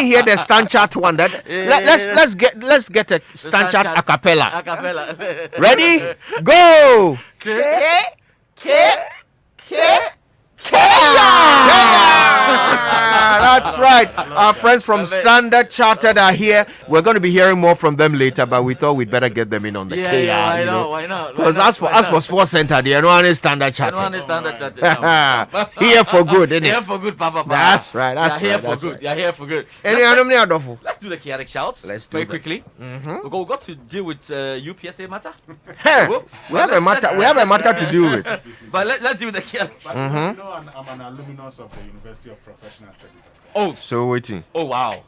didn't hear the stand chart one. Let's get a stand chart a cappella. Ready? Go. That's right. Our friends from Standard Chartered are here. We're going to be hearing more from them later, but we thought we'd better get them in on the KR. Why not? Because as for Sports Center, they don't is Standard Chartered. Here for good, isn't it? Here for good, Papa. That's right. That's here right. for good. You're here for good. Let's do the Kayaatic shouts. Let's do very that. quickly. We got to deal with UPSA matter. We have a matter to do with. But let's deal with the Kayaatic. You know, I'm an alumnus of the University of Professional Studies. Oh, so waiting. Oh wow.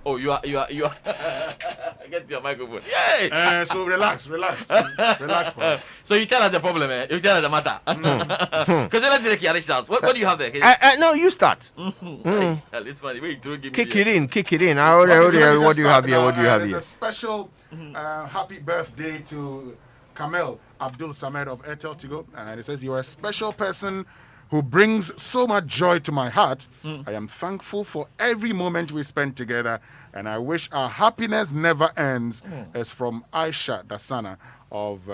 You are. Get your microphone. Yay! So relax for us. So you tell us the problem, You tell us the matter. Because let's do the Kayaatic shouts. What do you have there? No, you start. It's funny. Wait, kick it in. What do you have here? There's a special happy birthday to Kamel Abdul Samed of Airtel Tigo, and it says, "You are a special person who brings so much joy to my heart. I am thankful for every moment we spend together, and I wish our happiness never ends." It's from Aisha Dasana of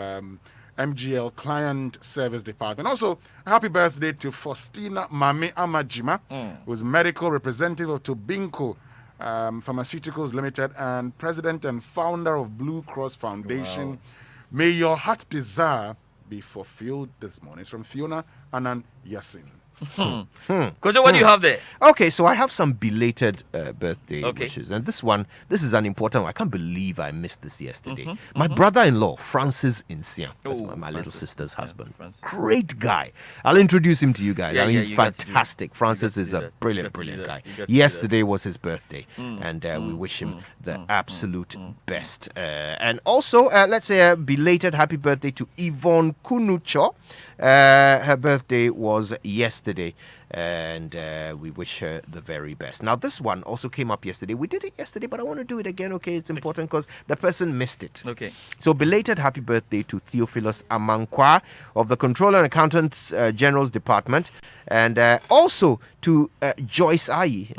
MGL Client Service Department. Also, a happy birthday to Faustina Mame Amajima, who's medical representative of Tobinco Pharmaceuticals Limited and president and founder of Blue Cross Foundation. Wow. May your heart desire be fulfilled this morning. It's from Fiona Anan Yassin. Kojo, what do you have there? Okay, so I have some belated birthday wishes, and this is an important one. I can't believe I missed this yesterday. My brother-in-law, Francis Insian, that's my little sister's husband. Great guy. I'll introduce him to you guys. He's fantastic. Francis is a brilliant guy. Yesterday was his birthday, and we wish him the absolute best. And also, let's say a belated happy birthday to Yvonne Kunucho. Her birthday was yesterday, and we wish her the very best. Now, this one also came up yesterday. We did it yesterday, but I want to do it again, okay? It's important because the person missed it. Okay. So, belated happy birthday to Theophilus Amankwa of the Controller and Accountants General's Department, and also to Joyce Ayi.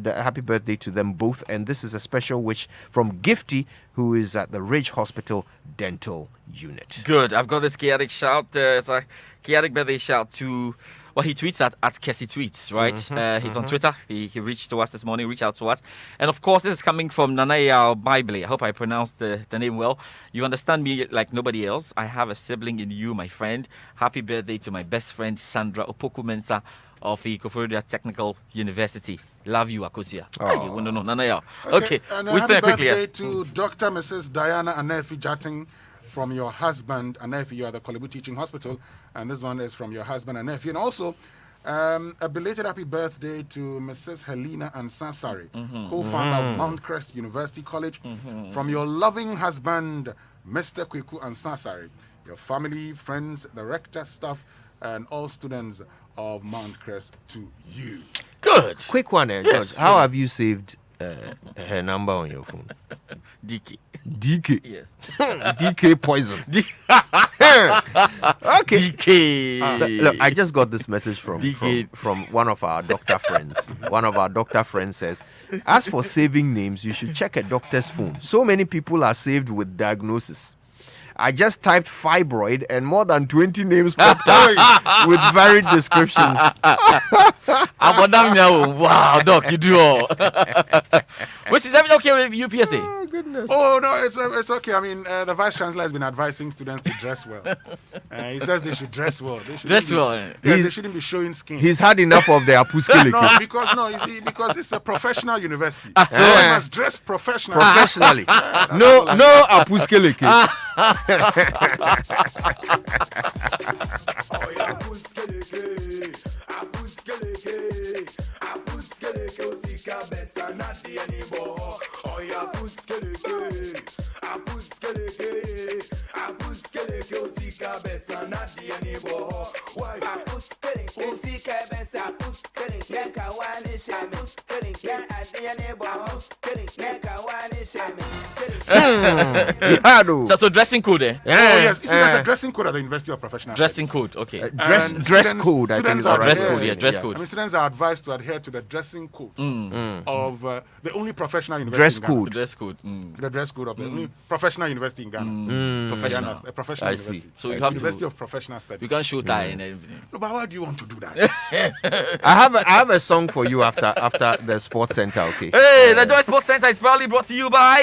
Happy birthday to them both. And this is a special wish from Gifty, who is at the Ridge Hospital Dental Unit. Good. I've got this Kayaatic shout. It's a Kayaatic birthday shout to... Well, he tweets at Kessie Tweets, right? He's on Twitter. He reached to us this morning, reached out to us. And of course, this is coming from Nanaya Bible. I hope I pronounced the name well. You understand me like nobody else. I have a sibling in you, my friend. Happy birthday to my best friend, Sandra Opoku Mensah of the Koforidua Technical University. Love you, Akosia. Oh. No, Nanaya. Okay. And happy birthday to Dr. Mrs. Diana Anefi Jatting from your husband, Anefi. You are the Kolebu Teaching Hospital. And this one is from your husband, Anefi. And also, a belated happy birthday to Mrs. Helena Ansasari, co-founder of Mount Crest University College. From your loving husband, Mr. Kweku Ansasari, your family, friends, the rector, staff, and all students of Mount Crest, to you. Good. Quick one, yes. How have you saved her number on your phone? DK. Yes. DK poison. Okay. DK. Look, I just got this message from one of our doctor friends. One of our doctor friends says, as for saving names, you should check a doctor's phone. So many people are saved with diagnosis. I just typed fibroid and more than 20 names popped up with varied descriptions. Wow, doc, you do all. Is everything okay with UPSA? Oh, goodness. Oh, no, it's okay. I mean, the Vice Chancellor has been advising students to dress well. He says they should dress well. They shouldn't be showing skin. He's had enough of the apuskele. because it's a professional university. So he must dress professionally. No apuskele. So dressing code, eh? Yes. You see, there's a dressing code at the University of Professional Dressing Studies. code, okay. Dress code. I think Students are dress code, yes, dress code. I mean, students are advised to adhere to the dressing code of the only professional university Dress in Ghana. code. Dress code. The dress code of the only professional university in Ghana. Professional. A professional I see. university. So you have University to. of Professional Studies. You can't show tie and everything. No, but why do you want to do that? I have a song for you after the sports center. Okay. Hey, the Joy Sports Center is proudly brought to you by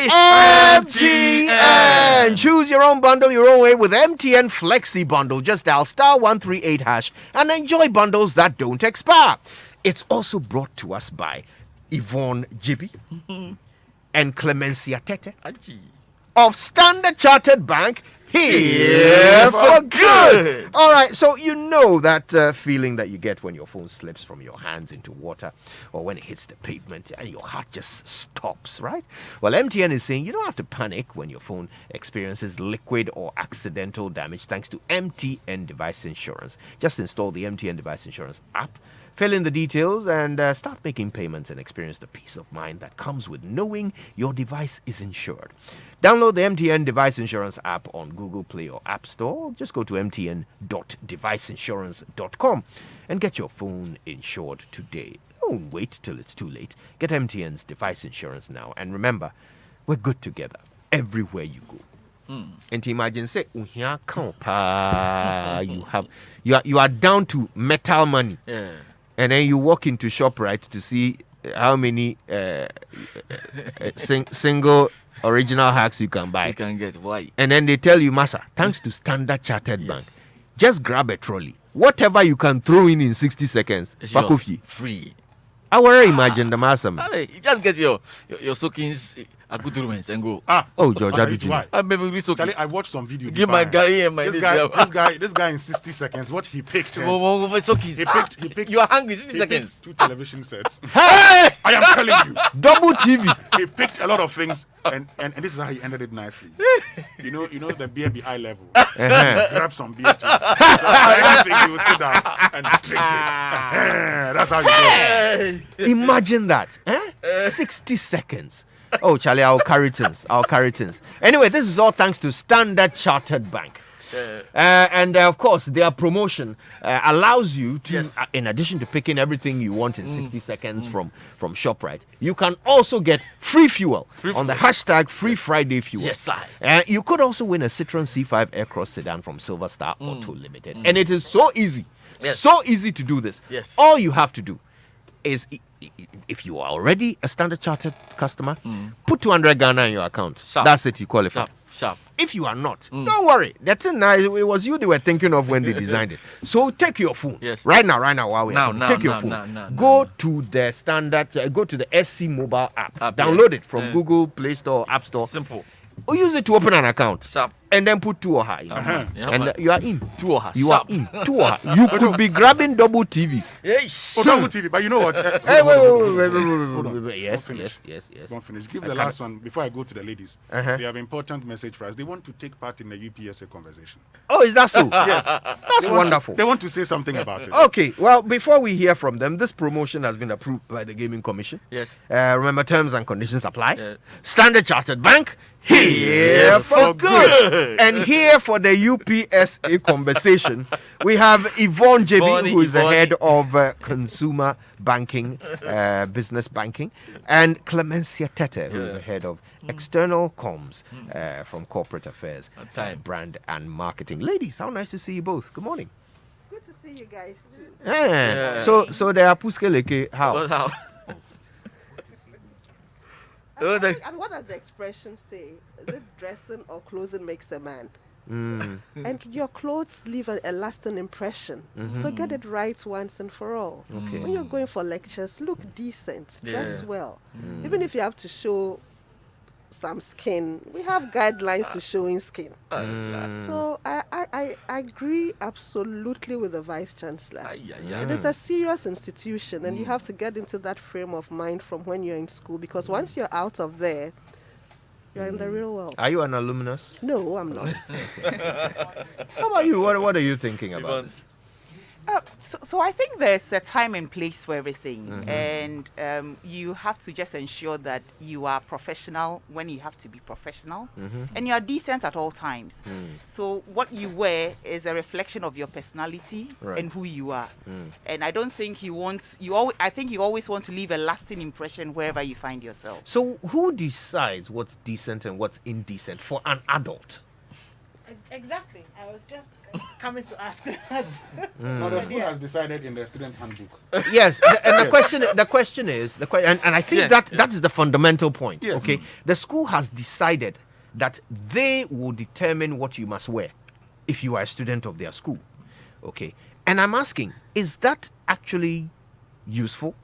MTN. Choose your own bundle your own way with MTN Flexi Bundle. Just dial *138# and enjoy bundles that don't expire. It's also brought to us by Yvonne Jibi and Clemencia Tete Aji. of Standard Chartered Bank. Here for good. All right, so you know that feeling that you get when your phone slips from your hands into water or when it hits the pavement and your heart just stops, right? Well, MTN is saying you don't have to panic when your phone experiences liquid or accidental damage thanks to MTN Device Insurance. Just install the MTN Device Insurance app, fill in the details, and start making payments and experience the peace of mind that comes with knowing your device is insured. Download the MTN Device Insurance app on Google Play or App Store. Or just go to mtn.deviceinsurance.com and get your phone insured today. Don't wait till it's too late. Get MTN's device insurance now. And remember, we're good together everywhere you go. And imagine say you are down to metal money. Yeah. And then you walk into ShopRite to see how many single original hacks you can buy. You can get why. And then they tell you, Massa, thanks to Standard Chartered Bank, just grab a trolley. Whatever you can throw in 60 seconds. It's yours, free. I will imagine the Massa. You just get your soakings, a good romance and go. Oh, George, how did you? Why? I'm maybe soaking. Charlie, I watched some video. Give my Gary and my this guy in 60 seconds. What he picked? He picked. You are hungry. 60 He seconds. picked 2 television sets. Hey! I am telling you. Double TV. He picked a lot of things, and this is how he ended it nicely. You know the beer be eye level. Grab some beer too. So everything you will sit down and drink it. That's how you do it. Imagine that. 60 seconds. Oh, Charlie, our carrotons. Anyway, this is all thanks to Standard Chartered Bank. And of course, their promotion allows you to, in addition to picking everything you want in 60 seconds from ShopRite, you can also get free fuel on the hashtag Free Friday Fuel. Yes, sir. You could also win a Citroen C5 Aircross sedan from Silver Star Auto Limited. And it is so easy, so easy to do this. Yes. All you have to do is, if you are already a Standard Chartered customer, put 200 Ghana in your account. Sharp. That's it, you qualify. Sharp. If you are not, don't worry. That's nice. It was you they were thinking of when they designed it. So take your phone. Yes. Right now, while we are take your phone. Go to the Standard, go to the SC mobile app. Download it from Google Play Store, App Store. Simple. Or use it to open an account. Sharp. And then put 2 OHA in. And you are in. 2 OHA. You are in. 2 OHA. You could be grabbing double TVs. Yes. Double TV, but you know what? Hey, wait. Yes. Don't finish. Give the last one before I go to the ladies. They have an important message for us. They want to take part in the UPSA conversation. Oh, is that so? Yes. That's wonderful. They want to say something about it. Okay, well, before we hear from them, this promotion has been approved by the Gaming Commission. Yes. Remember, terms and conditions apply. Yeah. Standard Chartered Bank, here for good. And here for the UPSA conversation, we have Yvonne JB, who is the head of consumer banking, business banking, and Clemencia Tete, who is the head of external comms from corporate affairs, brand and marketing. Ladies, how nice to see you both. Good morning. Good to see you guys too. So they are Puskeleke. How? What does the expression say? Is it dressing or clothing makes a man? And your clothes leave a lasting impression. So get it right once and for all. Okay. When you're going for lectures, look decent, dress well. Even if you have to show some skin, we have guidelines to showing skin. So I agree absolutely with the Vice Chancellor. It is a serious institution, and you have to get into that frame of mind from when you're in school, because once you're out of there, you're in the real world. Are you an alumnus? No, I'm not. How about you? What are you thinking about this? So I think there's a time and place for everything, and you have to just ensure that you are professional when you have to be professional, and you are decent at all times. So what you wear is a reflection of your personality and who you are. And I don't think I think you always want to leave a lasting impression wherever you find yourself. So who decides what's decent and what's indecent for an adult? Exactly. I was just coming to ask that. No, the school has decided in the student's handbook. Yes, and the question is, and I think that is the fundamental point. Yes. Okay, the school has decided that they will determine what you must wear if you are a student of their school. Okay, and I'm asking, is that actually useful?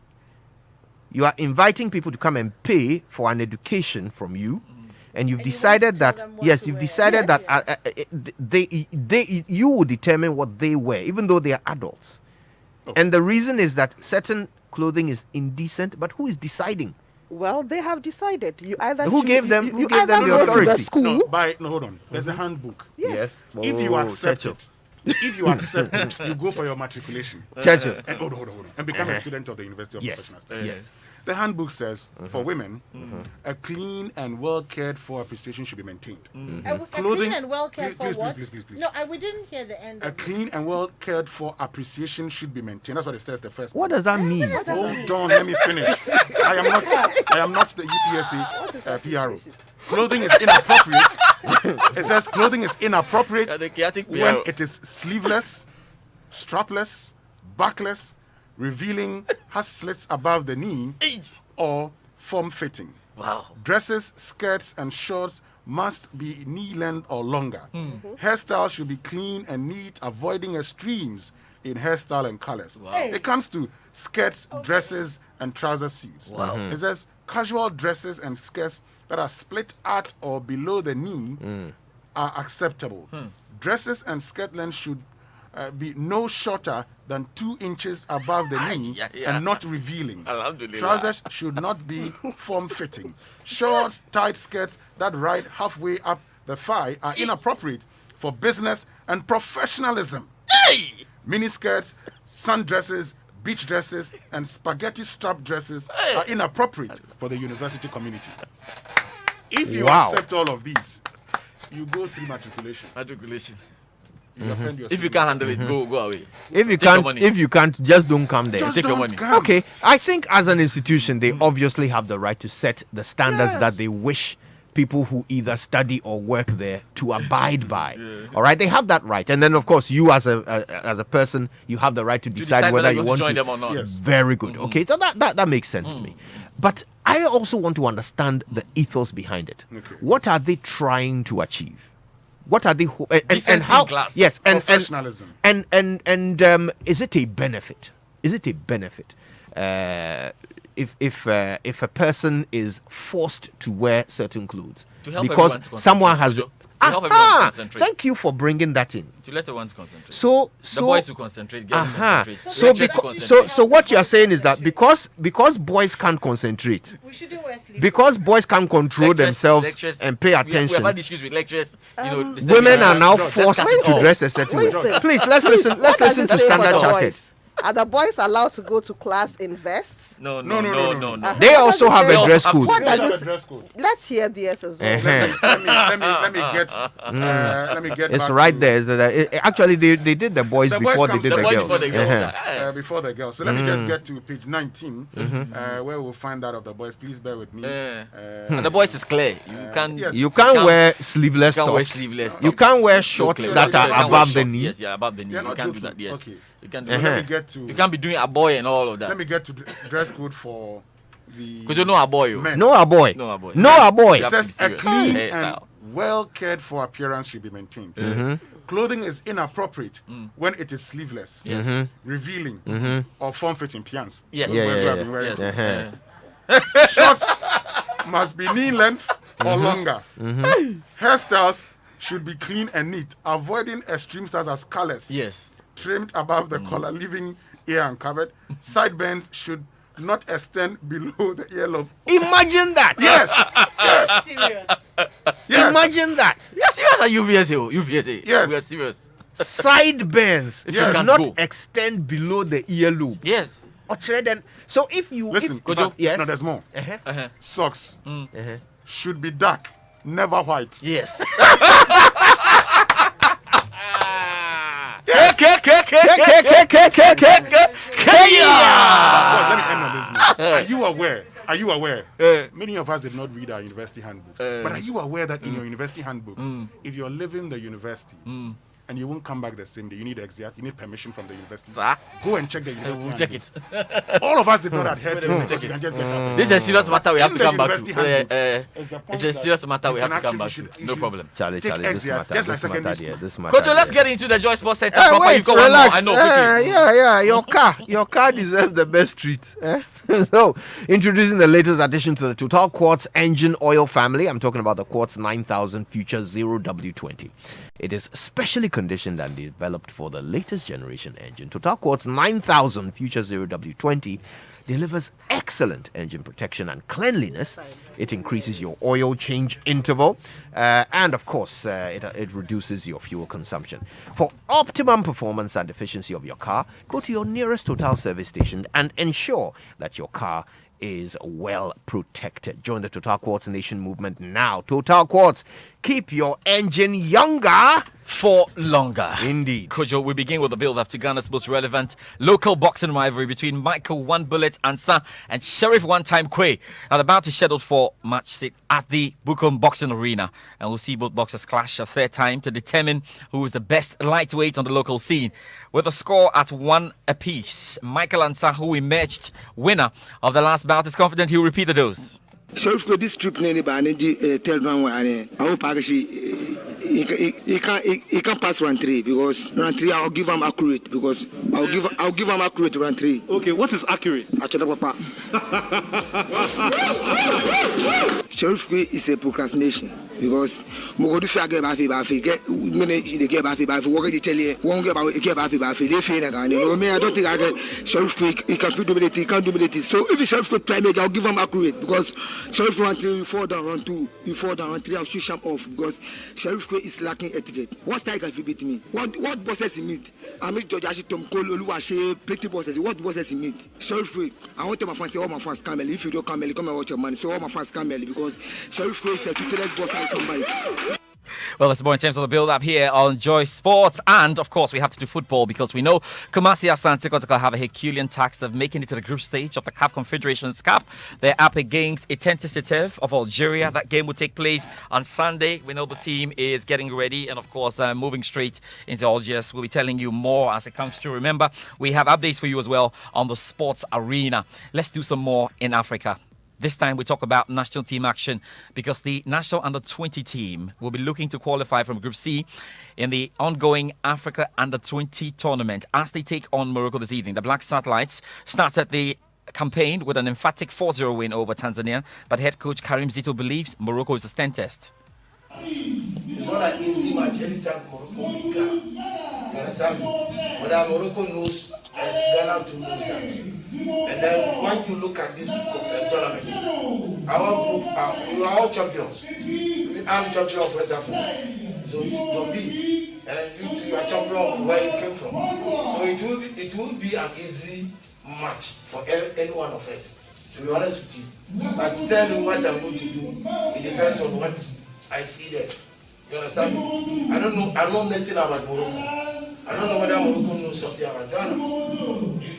You are inviting people to come and pay for an education from you. And you've decided that you've decided that you will determine what they wear, even though they are adults. And the reason is that certain clothing is indecent, but who is deciding? Well, they have decided. You either Who gave them you the either go to authority? the school. No, hold on. There's a handbook. Yes. If you Oh, accept Churchill. if you accept it, you go for your matriculation. Churchill. And hold on. And become a student of the University of Yes. Professional Studies. Yes. The handbook says for women, a clean and well cared for appreciation should be maintained. A Clothing- clean and well cared for please, what? please. No, we didn't hear the end. A Of it. clean and well cared for appreciation should be maintained. That's what it says. The first. What does that mean? Hold on, let me finish. I am not the UPSC PRO. Clothing is inappropriate. It says clothing is inappropriate The Kayaatic when PRO. it is sleeveless, strapless, backless, revealing, has slits above the knee, or form-fitting. Wow. Dresses, skirts, and shorts must be knee length or longer. Hairstyles should be clean and neat, avoiding extremes in hairstyle and colors. It comes to skirts, dresses, and trouser suits. It says casual dresses and skirts that are split at or below the knee are acceptable. Dresses and skirt length should be no shorter than 2 inches above the knee and not revealing. Alhamdulillah. Trousers should not be form-fitting. Shorts, tight skirts that ride halfway up the thigh are inappropriate for business and professionalism. Mini skirts, sundresses, beach dresses, and spaghetti strap dresses are inappropriate for the university community. If you Wow. accept all of these, you go through matriculation. Matriculation. You attend your If you student. can't handle it, go away. If you Take your can't, money. if you can't, just don't come there. Just take your don't money. come. Okay, I think as an institution, they obviously have the right to set the standards Yes. that they wish people who either study or work there to abide by. All right, they have that right, and then of course you as a person, you have the right to decide whether you want join to them or not. Yes. Very good. Okay, so that makes sense to me. But I also want to understand the ethos behind it. Okay. What are they trying to achieve? What are they and Decency how? in class. Yes, and Professionalism. and is it a benefit? Is it a benefit if a person is forced to wear certain clothes To help because everyone to someone has concentrate, to help everyone to concentrate. Thank you for bringing that in. To let everyone to concentrate. So the boys to concentrate, girls to concentrate. So lecturers to because concentrate. so what you are saying is that because boys can't concentrate, We shouldn't wear sleeves. because boys can't control Lecturers- themselves lecturers- and pay we have attention, had issues with lecturers. women are now George, forced let's to cut it dress a certain way. Winston, Please let's listen what does to it say for Standard the Chartered. boys? Are the boys allowed to go to class in vests? No. No. They also have a What dress does it code. say? What Let's does have it a dress code. Let's hear theirs as well. Let me get. It's back right to- there. It's actually, they did the boys The boys before they comes did the the boys girls. before the girls. Uh-huh. Before the girls. So let me just get to page 19, where we'll find out of the boys. Please bear with me. And the boys is clear. You can't. yes. You can't wear sleeveless You can't wear tops. sleeveless. You tops. can't wear So shorts clear. that You can't are wear above the shorts. knee. Yes, above the knee. You're You not can't do joking. that. Yes. Okay. You can't do So that. let me get to. You can't be doing a boy and all of that. Let me get to dress code for the. Because you know a boy. Men. No, a boy. No, a boy. No, a boy. You It have to says be a serious. clean Hairstyle. and well cared for appearance should be maintained. Clothing is inappropriate when it is sleeveless, Yes. revealing, or form-fitting. Pians. Yes. Those Yeah, boys yeah, who have been wearing Yes. it. Shorts must be knee length or longer. Hairstyles should be clean and neat, avoiding extreme styles as colors. Yes. Trimmed above the collar, leaving ear uncovered. Sidebands should not extend below the earlobe. Imagine that. Yes, Serious. yes. Imagine that. We are serious at UPSA. UPSA. Yes. We are serious. Sideburns Yes. should Can't not go. extend below the ear loop. Yes. Then, so if you Listen, if, Kojo, yes, no, there's more. uh-huh. Socks should be dark, never white. Yes. Let me end on this note. Are you aware? Are you aware? Many of us did not read our university handbooks. But are you aware that in your university handbook, if you're leaving the university and you won't come back the same day, you need exit, you need permission from the university. Sir? Go and check the university We'll check handbooks. it. All of us did not adhere to it because you can just get up. This is a serious matter we have In to the come back university to. handbook, It's the a point serious that matter we you have to can come back actually- to. you No should problem. Charlie, take this exits, matter, just like this matter, secondary dear, school. this matter. Kojo, let's dear. get into the Joy Sports Center. Hey, Papa, wait, you've got one more. relax. I know. quickly. Yeah. Your car deserves the best treat. So, introducing the latest addition to the Total Quartz engine oil family. I'm talking about the Quartz 9000 Future 0W20. It is specially conditioned and developed for the latest generation engine. Total Quartz 9000 Future 0W20 delivers excellent engine protection and cleanliness. It increases your oil change interval, and of course, it reduces your fuel consumption. For optimum performance and efficiency of your car, go to your nearest Total service station and ensure that your car is well protected. Join the Total Quartz Nation movement now. Total Quartz, keep your engine younger. For longer. Indeed. Kojo, we begin with the build-up to Ghana's most relevant local boxing rivalry between Michael One Bullet Ansah and Sheriff One Time Quay are about to schedule for match 6 at the Bukom Boxing Arena. And we'll see both boxers clash a third time to determine who is the best lightweight on the local scene. With a score at 1 apiece, Michael Ansah, who emerged winner of the last bout, is confident he'll repeat the dose. Sheriff go this trip nene ba ne third round wa ne I hope he can't pass round 3 because round 3 I'll give him accurate because I'll give him accurate round 3. Okay, what is accurate? Actually, Papa. Sheriff is a procrastination because Mogodi Faga Bafi get many get Bafi work the tell won't get Bafi they fail again. You know me, I don't think I get Sheriff he can dominate, he can't dominate. So if Sheriff could try me, I'll give him accurate because Sheriff round 3 fall down round 2, you fall down round 3, I'll shoot him off because Sheriff is lacking etiquette. What style can he beat me? What bosses he meet? I meet George Ashi Tom Cole Oluwase pretty bosses. What bosses he meet? Sheriff I want to my fans say all my fans come early. If you don't come early, come and watch your money. So all my fans come early because Sheriff is a tuteless boss and come by. Well, that's more in terms of the build-up here on Joy Sports. And, of course, we have to do football because we know Kumasi Asante Kotoko have a Herculean task of making it to the group stage of the CAF Confederations Cup. They're up against Etente of Algeria. That game will take place on Sunday. We know the team is getting ready and, of course, moving straight into Algiers. We'll be telling you more as it comes through. Remember, we have updates for you as well on the sports arena. Let's do some more in Africa. This time we talk about national team action because the national under-20 team will be looking to qualify from Group C in the ongoing Africa under-20 tournament as they take on Morocco this evening. The Black Satellites started the campaign with an emphatic 4-0 win over Tanzania, but head coach Karim Zito believes Morocco is a stand test. It's not an easy match anytime Morocco meet Ghana. You understand me? But that Morocco knows and Ghana too knows that. And then when you look at this tournament, our group we are all champions. I'm champion of West Africa. So don't be, and you two are champion of where you came from. So it will be an easy match for any one of us. To be honest with you, but to tell you what I'm going to do, it depends on what I see there. You understand me? I don't know nothing about Morocco. I don't know whether Morocco knows something about Ghana.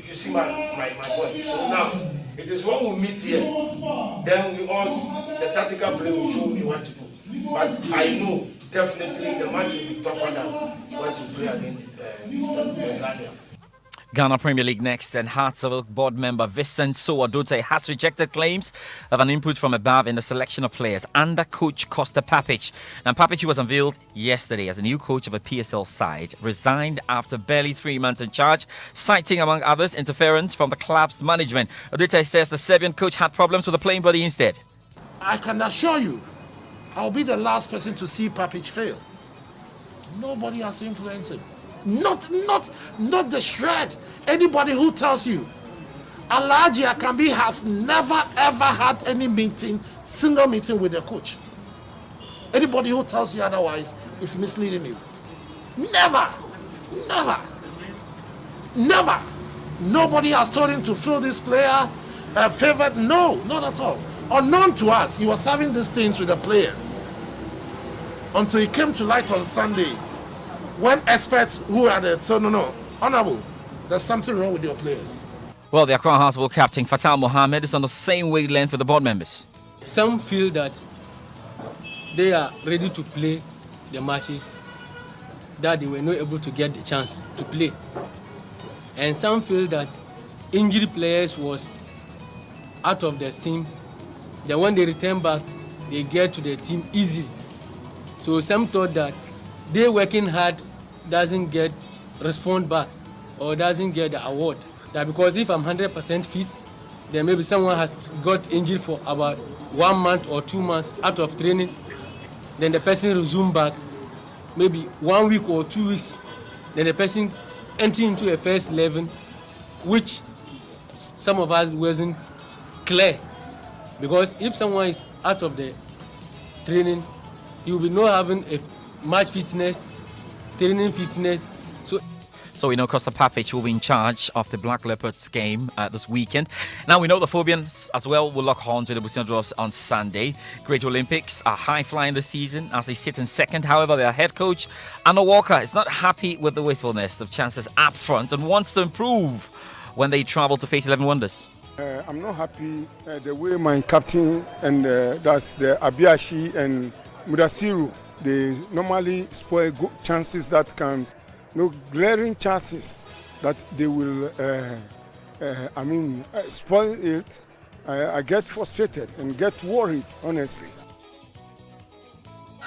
You see my point. So now, it is when we meet here, then the tactical play will show me what to do. But I know definitely the match will be tougher than what to play against Ghana. Ghana Premier League next, and Hearts of Oak board member Vincent Sowadote has rejected claims of an input from above in the selection of players under coach Costa Papic. And Papic, who was unveiled yesterday as a new coach of a PSL side, resigned after barely 3 months in charge, citing, among others, interference from the club's management. Odote says the Serbian coach had problems with the playing body instead. I can assure you, I'll be the last person to see Papic fail. Nobody has influenced him. Not the shred. Anybody who tells you Alhaji Akambi has never ever had any single meeting with the coach. Anybody who tells you otherwise is misleading you. Never. Never. Nobody has told him to fill this player favored. No, not at all. Unknown to us, he was having these things with the players until he came to light on Sunday when experts who had said, no, honorable, there's something wrong with your players. Well, the Accra Hospital captain Fatal Mohammed is on the same wavelength with the board members. Some feel that they are ready to play the matches that they were not able to get the chance to play. And some feel that injured players was out of their team. Then when they return back, they get to the team easily. So some thought that they working hard doesn't get respond back or doesn't get the award. That because if I'm 100% fit, then maybe someone has got injured for about 1 month or 2 months out of training, then the person resume back, maybe 1 week or 2 weeks, then the person enter into a first 11, which some of us wasn't clear. Because if someone is out of the training, he will be not having a match fitness, training fitness. So we know Costa Papic will be in charge of the Black Leopards game this weekend. Now we know the Phobians as well will lock horns with the Busia Dwarfs on Sunday. Great Olympics are high-flying this season as they sit in second. However, their head coach, Anna Walker, is not happy with the wastefulness of chances up front and wants to improve when they travel to face 11 Wonders. I'm not happy the way my captain and that's the Abiashi and Mudasiru, they normally spoil good chances that can, glaring chances that they will, spoil it. I get frustrated and get worried, honestly.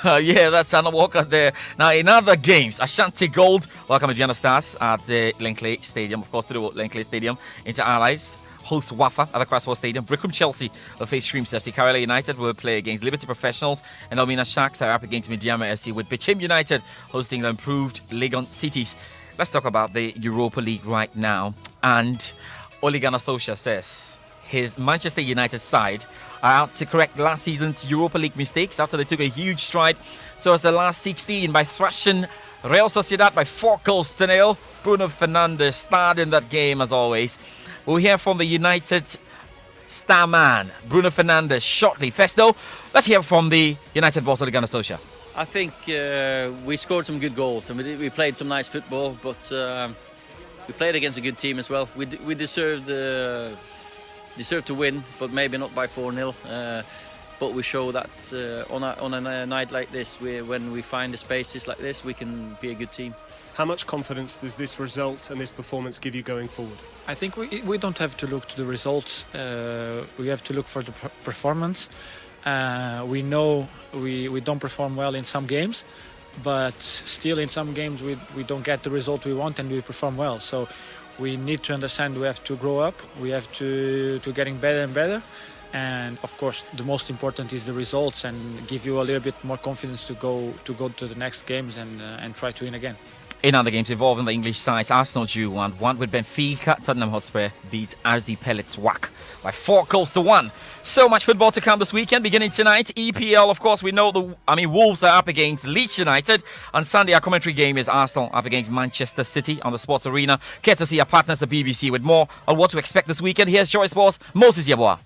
Yeah, that's Anna Walker there. Now, in other games, Ashanti Gold welcome Aduana Stars at the Langley Stadium, of course, to the Langley Stadium. Inter Allies host Wafa at the Craswell Stadium. Brickham Chelsea will face Streams FC. Karela United will play against Liberty Professionals, and Elmina Sharks are up against Mediama FC, with Bichim United hosting the improved Legon Cities. Let's talk about the Europa League right now. And Ole Gunnar Solskjaer says his Manchester United side are out to correct last season's Europa League mistakes after they took a huge stride towards the last 16 by thrashing Real Sociedad by 4-0. Bruno Fernandes starred in that game as always. We'll hear from the United star man, Bruno Fernandes, shortly. First, though, let's hear from the United boss, Ole Gunnar Solskjaer. I think we scored some good goals and we played some nice football, but we played against a good team as well. We deserved to win, but maybe not by 4-0. But we show that on a night like this, when we find the spaces like this, we can be a good team. How much confidence does this result and this performance give you going forward? I think we don't have to look to the results. We have to look for the performance. We know we don't perform well in some games, but still in some games we don't get the result we want and we perform well. So we need to understand we have to grow up. We have to getting better and better. And of course, the most important is the results and give you a little bit more confidence to go to the next games and try to win again. In other games involving the English sides, Arsenal drew 1-1 with Benfica. Tottenham Hotspur beat RZ Pellets WAC by 4-1. So much football to come this weekend, beginning tonight. EPL, of course, we know Wolves are up against Leeds United. On Sunday, our commentary game is Arsenal up against Manchester City on the Sports Arena. Courtesy our partners, the BBC, with more on what to expect this weekend. Here's Joy Sports, Moses Yeboah.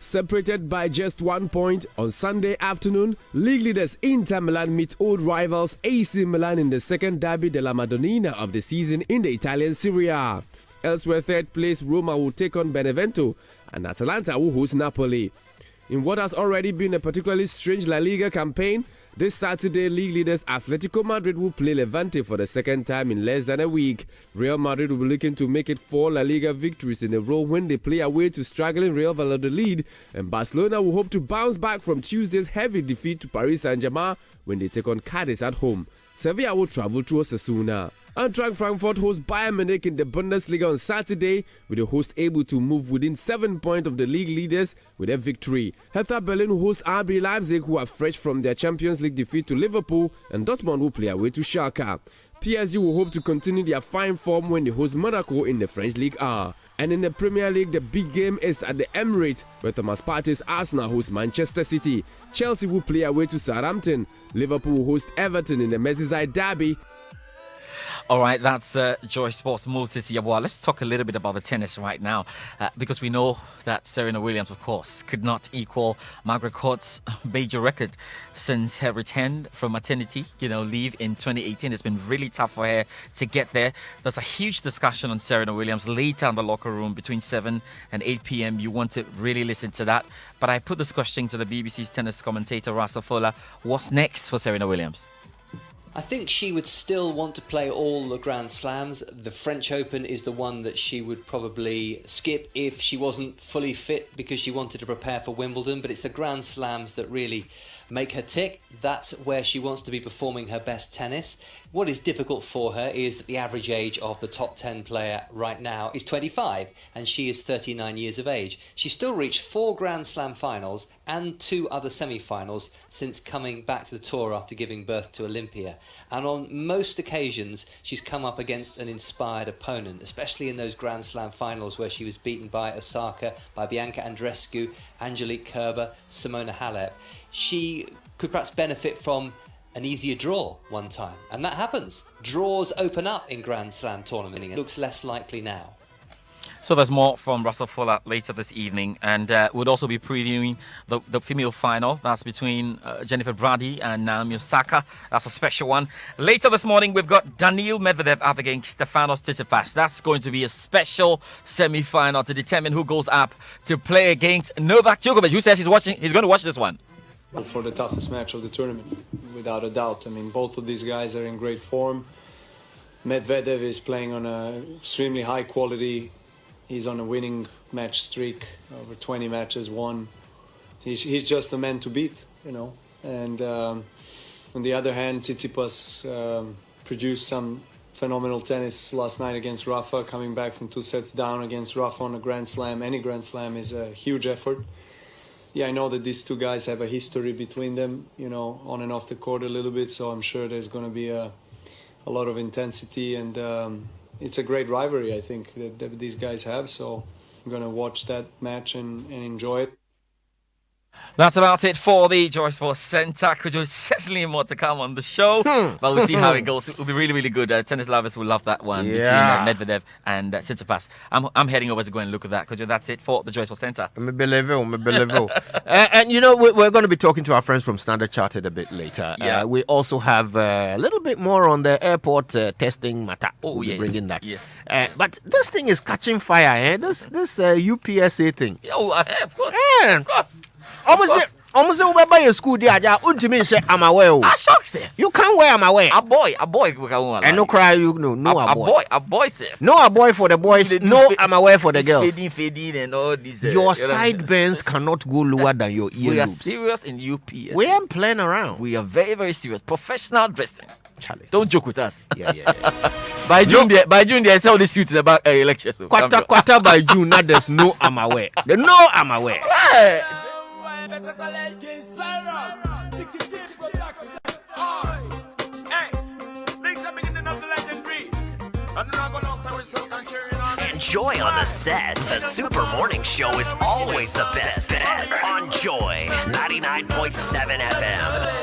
Separated by just 1 point, on Sunday afternoon, league leaders Inter Milan meet old rivals AC Milan in the second Derby della Madonnina of the season in the Italian Serie A. Elsewhere, third place Roma will take on Benevento and Atalanta will host Napoli. In what has already been a particularly strange La Liga campaign, this Saturday, league leaders Atletico Madrid will play Levante for the second time in less than a week. Real Madrid will be looking to make it 4 La Liga victories in a row when they play away to struggling Real Valladolid, and Barcelona will hope to bounce back from Tuesday's heavy defeat to Paris Saint-Germain when they take on Cadiz at home. Sevilla will travel to Osasuna. Eintracht Frankfurt hosts Bayern Munich in the Bundesliga on Saturday, with the host able to move within 7 points of the league leaders with a victory. Hertha Berlin will host RB Leipzig, who are fresh from their Champions League defeat to Liverpool, and Dortmund will play away to Schalke. PSG will hope to continue their fine form when they host Monaco in the French Ligue 1. And in the Premier League, the big game is at the Emirates, where Thomas Partey's Arsenal hosts Manchester City. Chelsea will play away to Southampton. Liverpool will host Everton in the Merseyside derby. All right, that's Joy Sports' Moses Yabwa. Let's talk a little bit about the tennis right now, because we know that Serena Williams, of course, could not equal Margaret Court's major record since her return from maternity, leave in 2018. It's been really tough for her to get there. There's a huge discussion on Serena Williams later in the locker room between 7 and 8 p.m. You want to really listen to that. But I put this question to the BBC's tennis commentator, Russell Fuller. What's next for Serena Williams? I think she would still want to play all the Grand Slams. The French Open is the one that she would probably skip if she wasn't fully fit because she wanted to prepare for Wimbledon. But it's the Grand Slams that really make her tick. That's where she wants to be performing her best tennis. What is difficult for her is that the average age of the top 10 player right now is 25 and she is 39 years of age. She's still reached 4 Grand Slam finals and 2 other semi-finals since coming back to the tour after giving birth to Olympia. And on most occasions, she's come up against an inspired opponent, especially in those Grand Slam finals where she was beaten by Osaka, by Bianca Andreescu, Angelique Kerber, Simona Halep. She could perhaps benefit from an easier draw one time, and that happens. Draws open up in Grand Slam tournament. It looks less likely now. So there's more from Russell Fuller later this evening, and we'll also be previewing the female final. That's between Jennifer Brady and Naomi Osaka. That's a special one. Later this morning, we've got Daniil Medvedev up against Stefanos Tsitsipas. That's going to be a special semi-final to determine who goes up to play against Novak Djokovic, who says he's going to watch this one. For the toughest match of the tournament, without a doubt. I mean, both of these guys are in great form. Medvedev is playing on an extremely high quality. He's on a winning match streak, over 20 matches won. He's just the man to beat, And on the other hand, Tsitsipas produced some phenomenal tennis last night against Rafa, coming back from 2 sets down against Rafa on a Grand Slam. Any Grand Slam is a huge effort. Yeah, I know that these two guys have a history between them, on and off the court a little bit, so I'm sure there's going to be a lot of intensity, and it's a great rivalry, I think, that these guys have, so I'm going to watch that match and enjoy it. That's about it for the Joy Sports Centre. Could you certainly more to come on the show, but we'll see how it goes. It will be really, really good. Tennis lovers will love that one between Medvedev and Tsitsipas. I'm heading over to go and look at that. Could you? That's it for the Joy Sports Centre. And we're going to be talking to our friends from Standard Chartered a bit later. We also have a little bit more on the airport testing matter. Oh, yes. Bringing that. Yes. But this thing is catching fire. This UPSA thing. Oh, of course. Of course. Almost over by your school, dear. I'm aware. I shock, sir. You can't wear my way. A boy. And no cry, a boy, sir. No, a boy for the boys. No, I'm aware for the girls. Fading, and all these. Your sideburns cannot go lower than your earlobes. We are serious in UPS. We ain't playing around. We are very, very serious. Professional dressing. Charlie. Don't joke with us. Yeah. By June, they sell the suits in the back election. So quarter by June, now there's no I'm aware. No, I'm aware. Right. Enjoy on the set. The Super Morning Show is always the best bet on Joy 99.7 FM.